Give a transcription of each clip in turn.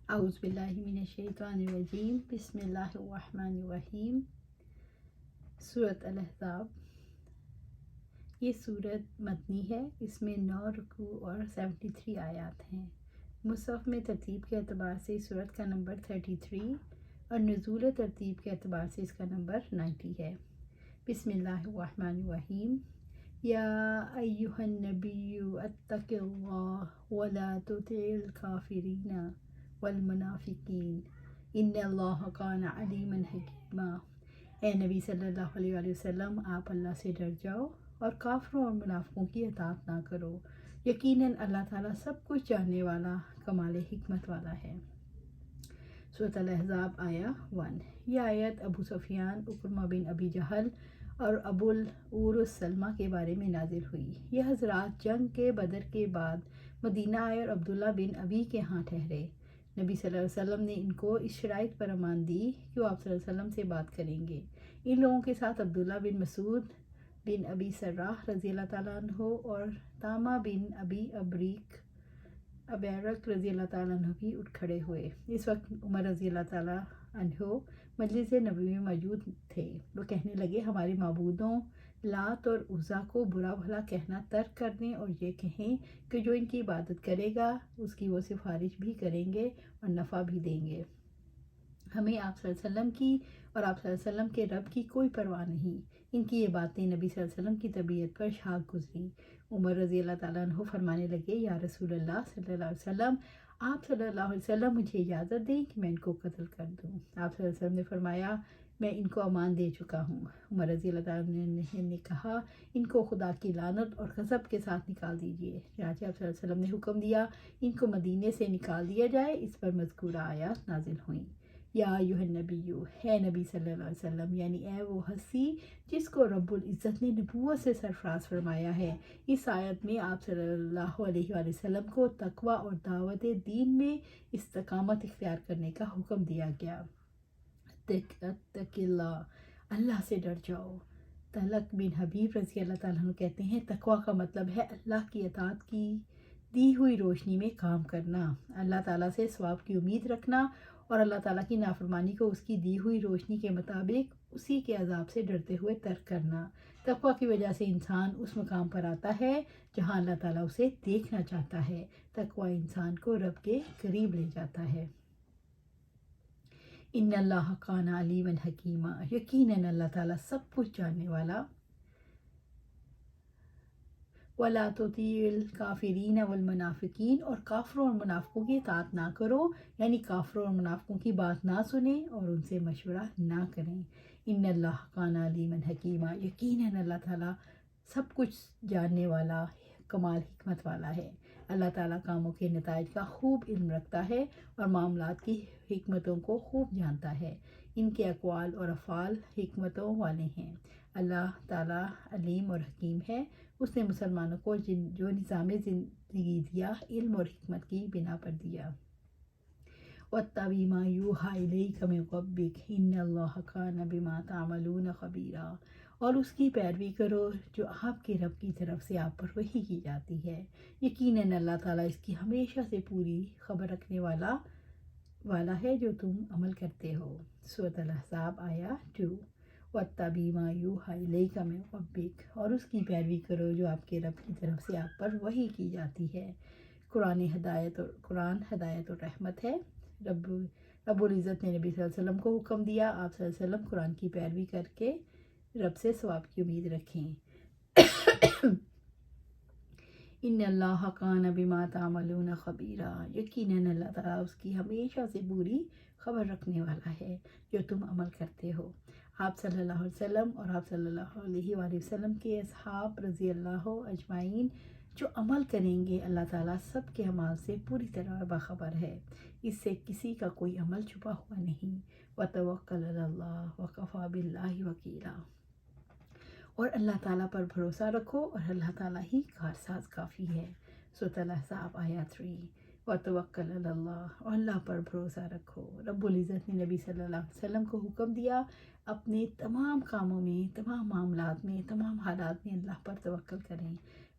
اعوذ باللہ من الشیطان الرجیم بسم اللہ الرحمن الرحیم۔ سورۃ الاحزاب، یہ سورت مدنی ہے۔ اس میں 9 رکوع اور 73 آیات ہیں۔ مصحف میں ترتیب کے اعتبار سے اس سورت کا نمبر 33 اور نزول ترتیب کے اعتبار سے اس کا نمبر 90 ہے۔ بسم اللہ الرحمن الرحیم۔ یا ایہا النبی اتق اللہ ولا تطع الکافرین والمنافقین ان اللہ کان علیما حکیما۔ اے نبی صلی اللہ علیہ وآلہ وسلم، آپ اللہ سے ڈر جاؤ اور کافروں اور منافقوں کی اطاعت نہ کرو، یقیناً اللہ تعالیٰ سب کچھ جاننے والا، کمال حکمت والا ہے۔ سورۃ الاحزاب آیا 1۔ یہ آیت ابو سفیان، عکرمہ بن ابی جہل اور ابو العور سلمہ کے بارے میں نازل ہوئی۔ یہ حضرات جنگ کے بدر کے بعد مدینہ آئے اور عبداللہ بن ابی کے ہاں ٹھہرے۔ نبی صلی اللہ علیہ وسلم نے ان کو اس شرائط پر امان دی کہ وہ آپ صلی اللہ علیہ وسلم سے بات کریں گے۔ ان لوگوں کے ساتھ عبداللہ بن مسعود بن ابی سراح رضی اللہ تعالیٰ عنہ اور طامہ بن ابی ابیرک رضی اللہ تعالیٰ عنہ بھی اٹھ کھڑے ہوئے۔ اس وقت عمر رضی اللہ تعالیٰ عنہ مجلس نبوی میں موجود تھے۔ وہ کہنے لگے، ہمارے معبودوں لات اور عزیٰ کو برا بھلا کہنا ترک کر دیں اور یہ کہیں کہ جو ان کی عبادت کرے گا اس کی وہ سفارش بھی کریں گے اور نفع بھی دیں گے۔ ہمیں آپ صلی اللہ علیہ وسلم کی اور آپ صلی اللہ علیہ وسلم کے رب کی کوئی پرواہ نہیں۔ ان کی یہ باتیں نبی صلی اللہ علیہ وسلم کی طبیعت پر شاق گزری۔ عمر رضی اللہ تعالیٰ عنہ فرمانے لگے، یا رسول اللہ صلی اللہ علیہ وسلم، آپ صلی اللہ علیہ وسلم مجھے اجازت دیں کہ میں ان کو قتل کر دوں۔ آپ صلی اللہ علیہ وسلم نے فرمایا، میں ان کو امان دے چکا ہوں۔ عمر رضی اللہ تعالیٰ نے کہا، ان کو خدا کی لعنت اور غضب کے ساتھ نکال دیجیے۔ چنانچہ آپ صلی اللہ علیہ وسلم نے حکم دیا ان کو مدینے سے نکال دیا جائے۔ اس پر مذکورہ آیات نازل ہوئیں۔ یا ایھا النبی، ہے نبی صلی اللہ علیہ وسلم، یعنی اے وہ ہستی جس کو رب العزت نے نبوت سے سرفراز فرمایا ہے۔ اس آیت میں آپ صلی اللہ علیہ وآلہ وسلم کو تقوی اور دعوت دین میں استقامت اختیار کرنے کا حکم دیا گیا۔ اتق اللہ، اللہ سے ڈر جاؤ۔ طلق بن حبیب رضی اللہ تعالیٰ عنہ کہتے ہیں، تقوی کا مطلب ہے اللہ کی اطاعت کی دی ہوئی روشنی میں کام کرنا، اللہ تعالیٰ سے ثواب کی امید رکھنا اور اللہ تعالیٰ کی نافرمانی کو اس کی دی ہوئی روشنی کے مطابق اسی کے عذاب سے ڈرتے ہوئے ترک کرنا۔ تقوی کی وجہ سے انسان اس مقام پر آتا ہے جہاں اللہ تعالیٰ اسے دیکھنا چاہتا ہے۔ تقوی انسان کو رب کے قریب لے جاتا ہے۔ ان اللہ کان علیما حکیما، یقیناً اللہ تعالیٰ سب کچھ جاننے والا۔ وَلَا تُطِیعُ الْکَافِرِینَ وَالْمُنَافِقِینَ، اور کافروں اور منافقوں کی اطاعت نہ کرو، یعنی کافروں اور منافقوں کی بات نہ سنیں اور ان سے مشورہ نہ کریں۔ ان اللہ کان علیما حکیما، یقیناً اللہ تعالیٰ سب کچھ جاننے والا، کمال حکمت والا ہے۔ اللہ تعالیٰ کاموں کے نتائج کا خوب علم رکھتا ہے اور معاملات کی حکمتوں کو خوب جانتا ہے۔ ان کے اقوال اور افعال حکمتوں والے ہیں۔ اللہ تعالیٰ علیم اور حکیم ہے۔ اس نے مسلمانوں کو جو نظام زندگی دیا، علم اور حکمت کی بنا پر دیا۔ وَاتَّبِعْ مَا یُوحَىٰ إِلَیْکَ مِن رَبِّکَ إِنَّ اللَّهَ کَانَ بِمَا تَعْمَلُونَ خَبِیرًا، اور اس کی پیروی کرو جو آپ کے رب کی طرف سے آپ پر وحی کی جاتی ہے، یقیناً اللہ تعالیٰ اس کی ہمیشہ سے پوری خبر رکھنے والا ہے جو تم عمل کرتے ہو۔ سورۃ الاحزاب آیا 2۔ وَاتَّبِعْ مَا یُوحَىٰ إِلَیْکَ مِن رَبِّکَ، اور اس کی پیروی کرو جو آپ کے رب کی طرف سے آپ پر وحی کی جاتی ہے۔ قرآن ہدایت اور رحمت ہے۔ رب العزت نے نبی صلی اللہ علیہ وسلم کو حکم دیا، آپ صلی اللہ علیہ وسلم قرآن کی پیروی کر کے رب سے ثواب کی امید رکھیں۔ ان اللہ کان بما تعملون خبیرا، یقیناً اللہ تعالیٰ اس کی ہمیشہ سے پوری خبر رکھنے والا ہے جو تم عمل کرتے ہو۔ آپ صلی اللہ علیہ وسلم اور آپ صلی اللہ علیہ وآلہ وسلم کے اصحاب رضی اللہ اجمعین جو عمل کریں گے، اللہ تعالیٰ سب کے اعمال سے پوری طرح باخبر ہے، اس سے کسی کا کوئی عمل چھپا ہوا نہیں۔ وَتَوَکَّلْ عَلَى اللَّهِ وَكَفَىٰ بِاللَّهِ وَکِیلًا، اور اللہ تعالیٰ پر بھروسہ رکھو اور اللہ تعالیٰ ہی کارساز کافی ہے۔ سورۃ الاحزاب آیات 3۔ وَتَوَکَّلْ عَلَى اللَّهِ، اور اللہ پر بھروسہ رکھو۔ رب العزت نے نبی صلی اللہ علیہ وسلم کو حکم دیا اپنے تمام کاموں میں، تمام معاملات میں، تمام حالات میں اللہ پر توکل کریں۔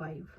5।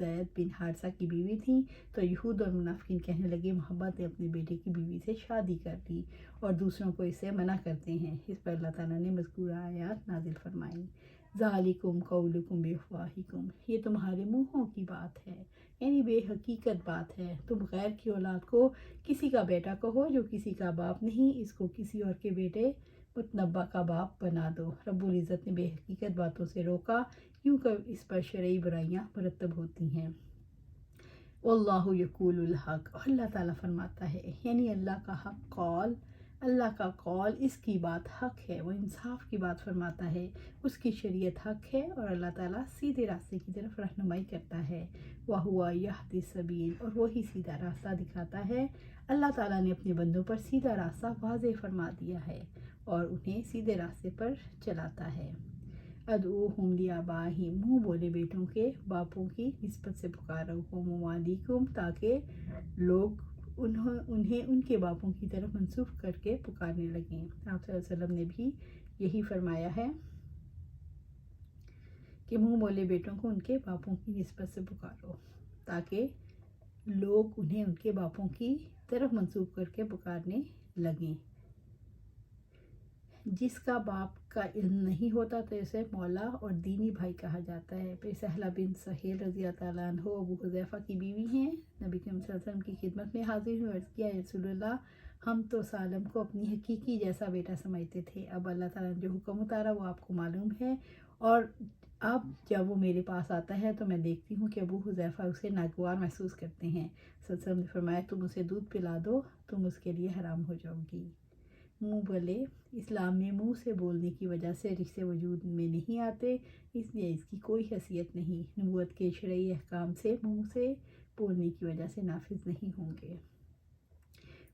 زید بن حارثہ کی بیوی تھیں، تو یہود اور منافقین کہنے لگے محمد نے اپنے بیٹے کی بیوی سے شادی کر لی اور دوسروں کو اس سے منع کرتے ہیں۔ اس پر اللہ تعالیٰ نے مذکورہ آیات نازل فرمائیں۔ ذالکم قولکم بافواہکم، یہ تمہارے منہوں کی بات ہے، یعنی بے حقیقت بات ہے۔ تم غیر کی اولاد کو کسی کا بیٹا کہو جو کسی کا باپ نہیں، اس کو کسی اور کے بیٹے متنبع کا باپ بنا دو۔ رب العزت نے بے حقیقت باتوں سے روکا کیونکہ اس پر شرعی برائیاں مرتب ہوتی ہیں۔ واللہ یقول الحق، اور اللہ تعالیٰ فرماتا ہے، یعنی اللہ کا قول اس کی بات حق ہے، وہ انصاف کی بات فرماتا ہے، اس کی شریعت حق ہے اور اللہ تعالیٰ سیدھے راستے کی طرف رہنمائی کرتا ہے۔ وَهُوَ يَهْدِي السَّبِيلَ، اور وہی سیدھا راستہ دکھاتا ہے۔ اللہ تعالیٰ نے اپنے بندوں پر سیدھا راستہ واضح فرما دیا ہے اور انہیں سیدھے راستے پر چلاتا ہے۔ ادعوہم لآبائہم، منہ بولے بیٹوں کے باپوں کی نسبت سے پکارو، وموالیکم، تاکہ لوگ انہیں ان کے باپوں کی طرف منسوب کر کے پکارنے لگیں۔ آپ صلی اللہ علیہ وسلم نے بھی یہی فرمایا ہے کہ منہ بولے بیٹوں کو ان کے باپوں کی نسبت سے پکارو تاکہ لوگ انہیں ان کے باپوں کی طرف منسوب کر کے پکارنے لگیں۔ جس کا باپ کا علم نہیں ہوتا تو اسے مولا اور دینی بھائی کہا جاتا ہے۔ پھر سہلہ بن سہیل رضی اللہ تعالیٰ عنہ ابو حذیفہ کی بیوی ہیں، نبی کریم صلی اللہ علیہ وسلم کی خدمت میں حاضر ہوئے، عرض کیا، رسول اللہ، ہم تو سالم کو اپنی حقیقی جیسا بیٹا سمجھتے تھے، اب اللہ تعالیٰ نے جو حکم اتارا وہ آپ کو معلوم ہے، اور اب جب وہ میرے پاس آتا ہے تو میں دیکھتی ہوں کہ ابو حذیفہ اسے ناگوار محسوس کرتے ہیں۔ صلی اللہ علیہ وسلم نے فرمایا، تم اسے دودھ پلا دو، تم اس کے لیے حرام ہو جاؤ گی۔ منہ بولے، اسلام میں منہ سے بولنے کی وجہ سے رشتے وجود میں نہیں آتے، اس لیے اس کی کوئی حیثیت نہیں، نبوت کے شرعی احکام سے منہ سے بولنے کی وجہ سے نافذ نہیں ہوں گے۔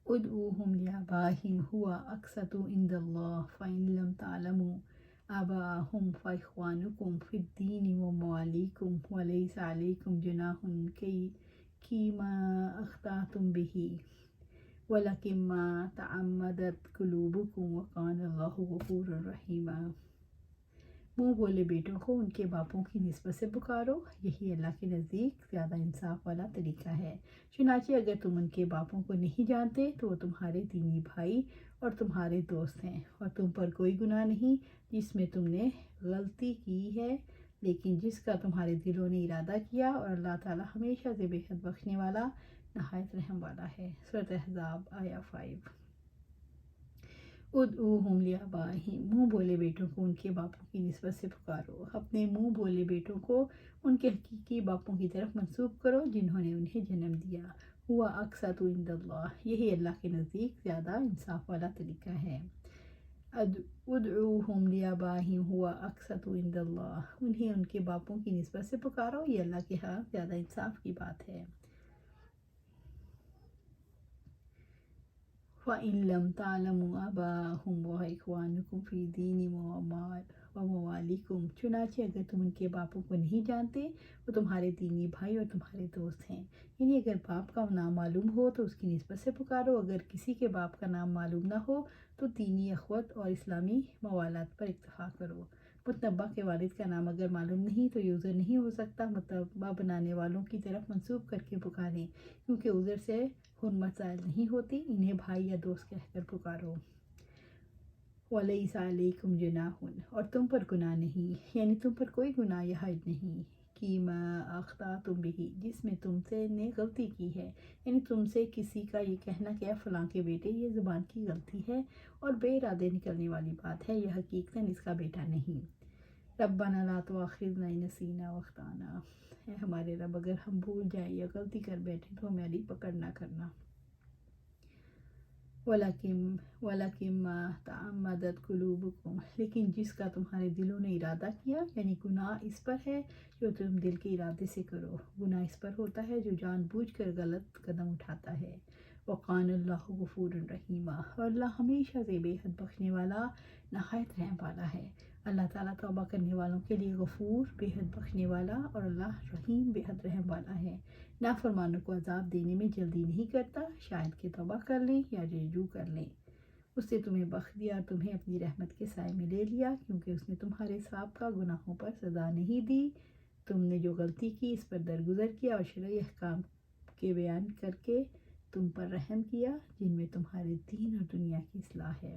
ادعوہم لآبائہم ھو اقسط عند اللہ فإن لم تعلموا آباءہم فإخوانکم فی الدین وموالیکم ولیس علیکم جناح فیما اخطأتم بہ وَلَكِن مَّا تَعَمَّدَتْ قُلُوبُكُمْ وَكَانَ اللَّهُ غَفُورًا رَحِيمًا۔ منہ بولے بیٹوں کو ان کے باپوں کی نسبت سے پکارو، یہی اللہ کے نزدیک زیادہ انصاف والا طریقہ ہے۔ چنانچہ اگر تم ان کے باپوں کو نہیں جانتے تو وہ تمہارے دینی بھائی اور تمہارے دوست ہیں، اور تم پر کوئی گناہ نہیں جس میں تم نے غلطی کی ہے، لیکن جس کا تمہارے دلوں نے ارادہ کیا، اور اللہ تعالیٰ ہمیشہ سے بے حد بخشنے والا نہایت رحم والا ہے۔ سورۃ احزاب آیہ 5۔ ادعوہم لآبائہم، منہ بولے بیٹوں کو ان کے باپوں کی نسبت سے پکارو، اپنے منہ بولے بیٹوں کو ان کے حقیقی باپوں کی طرف منسوب کرو جنہوں نے انہیں جنم دیا۔ ھو اقسط عند اللہ، یہی اللہ کے نزدیک زیادہ انصاف والا طریقہ ہے۔ ادعوہم لآبائہم ھو اقسط عند اللہ، انہیں ان کے باپوں کی نسبت سے پکارو، یہ اللہ کے ہاں زیادہ انصاف کی بات ہے۔ وَإِن لَّمْ تَعْلَمُوا آبَاءَهُمْ وَإِخْوَانَكُمْ فِي الدِّينِ وَمَوَالِيكُمْ، چنانچہ اگر تم ان کے باپوں کو نہیں جانتے، وہ تمہارے دینی بھائی اور تمہارے دوست ہیں، یعنی اگر باپ کا نام معلوم ہو تو اس کی نسبت سے پکارو، اگر کسی کے باپ کا نام معلوم نہ ہو تو دینی اخوت اور اسلامی موالات پر اکتفا کرو۔ متنبع کے والد کا نام اگر معلوم نہیں تو یہ عذر نہیں ہو سکتا متنبع بنانے والوں کی طرف منسوب کر کے پکاریں، کیونکہ عذر سے حرمت زائل نہیں ہوتی، انہیں بھائی یا دوست کہہ کر پکارو۔ وَلَيْسَ عَلَيْكُمْ جُنَاحٌ، اور تم پر گناہ نہیں، یعنی تم پر کوئی گناہ یا حرج نہیں، فیما اخطأتم بہ، جس میں تم سے نے غلطی کی ہے، یعنی تم سے کسی کا یہ کہنا کہ فلاں کے بیٹے، یہ زبان کی غلطی ہے اور بے ارادے نکلنے والی بات ہے، یہ حقیقتاً اس کا بیٹا نہیں۔ ربنا لا تؤاخذنا ان نسینا واخطأنا، اے ہمارے رب، اگر ہم بھول جائیں یا غلطی کر بیٹھیں تو ہماری پکڑ نہ کرنا۔ وَلَكِن مَّا تَعَمَّدَتْ قُلُوبُكُمْ، لیکن جس کا تمہارے دلوں نے ارادہ کیا، یعنی گناہ اس پر ہے جو تم دل کے ارادے سے کرو، گناہ اس پر ہوتا ہے جو جان بوجھ کر غلط قدم اٹھاتا ہے۔ وَقَانَ اللَّهُ غَفُورًا رَحِيمًا، اور اللہ ہمیشہ سے بے حد بخشنے والا نہایت رحم والا ہے۔ اللہ تعالیٰ توبہ کرنے والوں کے لیے غفور، بے حد بخشنے والا، اور اللہ رحیم، بے حد رحم والا ہے۔ نافرمانوں کو عذاب دینے میں جلدی نہیں کرتا، شاید کہ توبہ کر لیں یا رجوع کر لیں۔ اس نے تمہیں بخش دیا اور تمہیں اپنی رحمت کے سائے میں لے لیا، کیونکہ اس نے تمہارے سابقہ گناہوں پر سزا نہیں دی، تم نے جو غلطی کی اس پر درگزر کیا اور شرعی احکام کے بیان کر کے تم پر رحم کیا جن میں تمہارے دین اور دنیا کی اصلاح ہے۔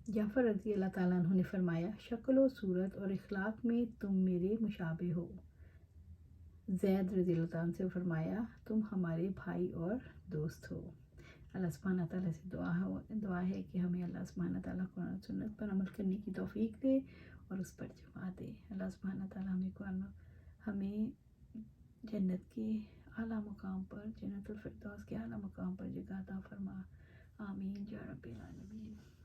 جعفر رضی اللہ تعالیٰ عنہ نے فرمایا، شکل و صورت اور اخلاق میں تم میرے مشابہ ہو۔ زید رضی اللہ تعالیٰ عنہ سے فرمایا، تم ہمارے بھائی اور دوست ہو۔ اللہ سبحانہ تعالیٰ سے دعا ہے کہ ہمیں اللہ سبحانہ تعالیٰ قرآن و سنت پر عمل کرنے کی توفیق دے اور اس پر جمع دے۔ اللہ سبحانہ تعالیٰ ہمیں جنت کے اعلیٰ مقام پر، جنت الفردوس کے اعلیٰ مقام پر جگہ عطا فرما۔ آمین یا رب العالمین۔